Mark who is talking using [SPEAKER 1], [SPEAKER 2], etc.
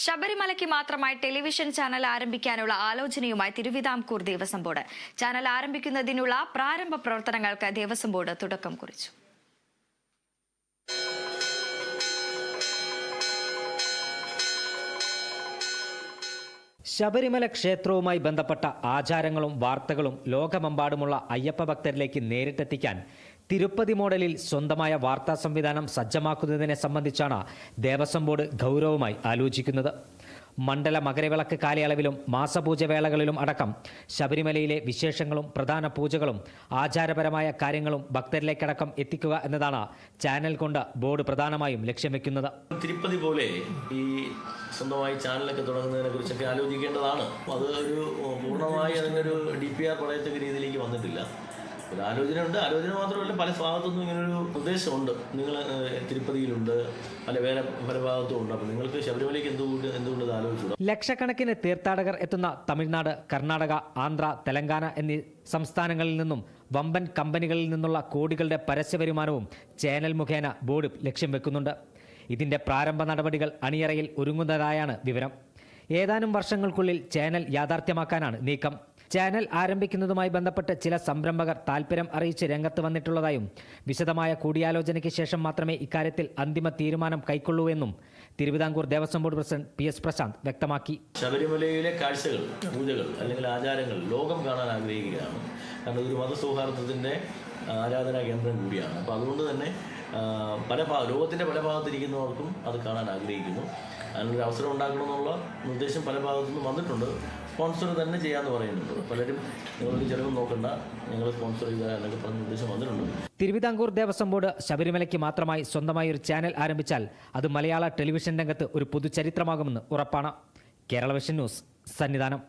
[SPEAKER 1] ശബരിമലയ്ക്ക് മാത്രമായി television channel ആരംഭിക്കാനുള്ള ആലോചനയുമായി തിരുവിതാംകൂർ ദേവസ്വം ബോർഡ്. ചാനൽ ആരംഭിക്കുന്നതിനുള്ള പ്രാരംഭ പ്രവർത്തനങ്ങൾക്ക് ദേവസ്വം ബോർഡ് തുടക്കം കുറിച്ചു.
[SPEAKER 2] ശബരിമല ക്ഷേത്രവുമായി ബന്ധപ്പെട്ട ആചാരങ്ങളും വാർത്തകളും ലോകമെമ്പാടുമുള്ള അയ്യപ്പ ഭക്തരിലേക്ക് നേരിട്ടെത്തിക്കാൻ തിരുപ്പതി മോഡലിൽ സ്വന്തമായ വാർത്താ സംവിധാനം സജ്ജമാക്കുന്നതിനെ സംബന്ധിച്ചാണ് ദേവസ്വം ബോർഡ് ഗൗരവമായി ആലോചിക്കുന്നത്. മണ്ഡല മകരവിളക്ക് കാലയളവിലും മാസപൂജവേളകളിലും അടക്കം ശബരിമലയിലെ വിശേഷങ്ങളും പ്രധാന പൂജകളും ആചാരപരമായ കാര്യങ്ങളും ഭക്തരിലേക്കടക്കം എത്തിക്കുക എന്നതാണ് ചാനൽ കൊണ്ട് ബോർഡ് പ്രധാനമായും ലക്ഷ്യം വെക്കുന്നത്.
[SPEAKER 3] തിരുപ്പതി പോലെ ഈ സ്വന്തമായി ചാനലൊക്കെ തുടങ്ങുന്നതിനെ കുറിച്ചൊക്കെ ആലോചിക്കേണ്ടതാണ്. അത് ഒരു പൂർണ്ണമായി അതിനൊരു DPR പറയത്തക്ക രീതിയിലേക്ക് വന്നിട്ടില്ല. ഒരു ആലോചനയുണ്ട്. ആലോചന മാത്രമല്ല, പല ഭാഗത്തുനിന്നും ഇങ്ങനൊരു നിർദ്ദേശമുണ്ട്. നിങ്ങൾ തിരുപ്പതിയിലുണ്ട്, പല ഭാഗത്തും ഉണ്ട്. അപ്പോൾ നിങ്ങൾക്ക് ശബരിമലയ്ക്ക് എന്തുകൊണ്ട് ആലോചിച്ചു?
[SPEAKER 2] ലക്ഷക്കണക്കിന് തീർത്ഥാടകർ എത്തുന്ന തമിഴ്നാട്, കർണാടക, ആന്ധ്ര, തെലങ്കാന എന്നീ സംസ്ഥാനങ്ങളിൽ നിന്നും വമ്പൻ കമ്പനികളിൽ നിന്നുള്ള കോടികളുടെ പരസ്യ വരുമാനവും ചാനൽ മുഖേന ബോർഡ് ലക്ഷ്യം വെക്കുന്നുണ്ട്. ഇതിന്റെ പ്രാരംഭ നടപടികൾ അണിയറയിൽ ഒരുങ്ങുന്നതായാണ് വിവരം. ഏതാനും വർഷങ്ങൾക്കുള്ളിൽ ചാനൽ യാഥാർത്ഥ്യമാക്കാനാണ് നീക്കം. ചാനൽ ആരംഭിക്കുന്നതുമായി ബന്ധപ്പെട്ട് ചില സംരംഭകർ താൽപര്യം അറിയിച്ച് രംഗത്ത് വന്നിട്ടുള്ളതായും വിശദമായ കൂടിയാലോചനയ്ക്ക് ശേഷം മാത്രമേ ഇക്കാര്യത്തിൽ അന്തിമ തീരുമാനം കൈക്കൊള്ളൂ എന്നും Thiruvithamkoor Devaswom board president PS Prashanth വ്യക്തമാക്കി.
[SPEAKER 3] ശബരിമലയിലെ കാഴ്ചകൾ, പൂജകൾ അല്ലെങ്കിൽ ആചാരങ്ങൾ ലോകം കാണാൻ ആഗ്രഹിക്കുകയാണ്. കാരണം ഇതൊരു മതസൗഹാർദ്ദത്തിൻ്റെ ആരാധനാ കേന്ദ്രം കൂടിയാണ്. അപ്പോൾ അതുകൊണ്ട് തന്നെ ലോകത്തിൻ്റെ പല ഭാഗത്തിരിക്കുന്നവർക്കും അത് കാണാൻ ആഗ്രഹിക്കുന്നു. അതിനൊരു അവസരം ഉണ്ടാക്കണമെന്നുള്ള നിർദ്ദേശം പല ഭാഗത്തുനിന്നും വന്നിട്ടുണ്ട്. സ്പോൺസർ തന്നെ ചെയ്യാമെന്ന് പറയുന്നുണ്ട്. പലരും നിങ്ങളൊരു ചിലവ് നോക്കണ്ട, ഞങ്ങൾ സ്പോൺസർ ചെയ്യുക എന്നൊക്കെ പറഞ്ഞ നിർദ്ദേശം വന്നിട്ടുണ്ട്.
[SPEAKER 2] തിരുവിതാംകൂർ ദേവസ്വം ബോർഡ് ശബരിമലയ്ക്ക് മാത്രമായി സ്വന്തമായി ഒരു ചാനൽ ആരംഭിച്ചാൽ അത് മലയാള ടെലിവിഷൻ രംഗത്ത് ഒരു പുതുചരിത്രമാകുമെന്ന് ഉറപ്പാണ്. Kerala vision news, Sannidhanam.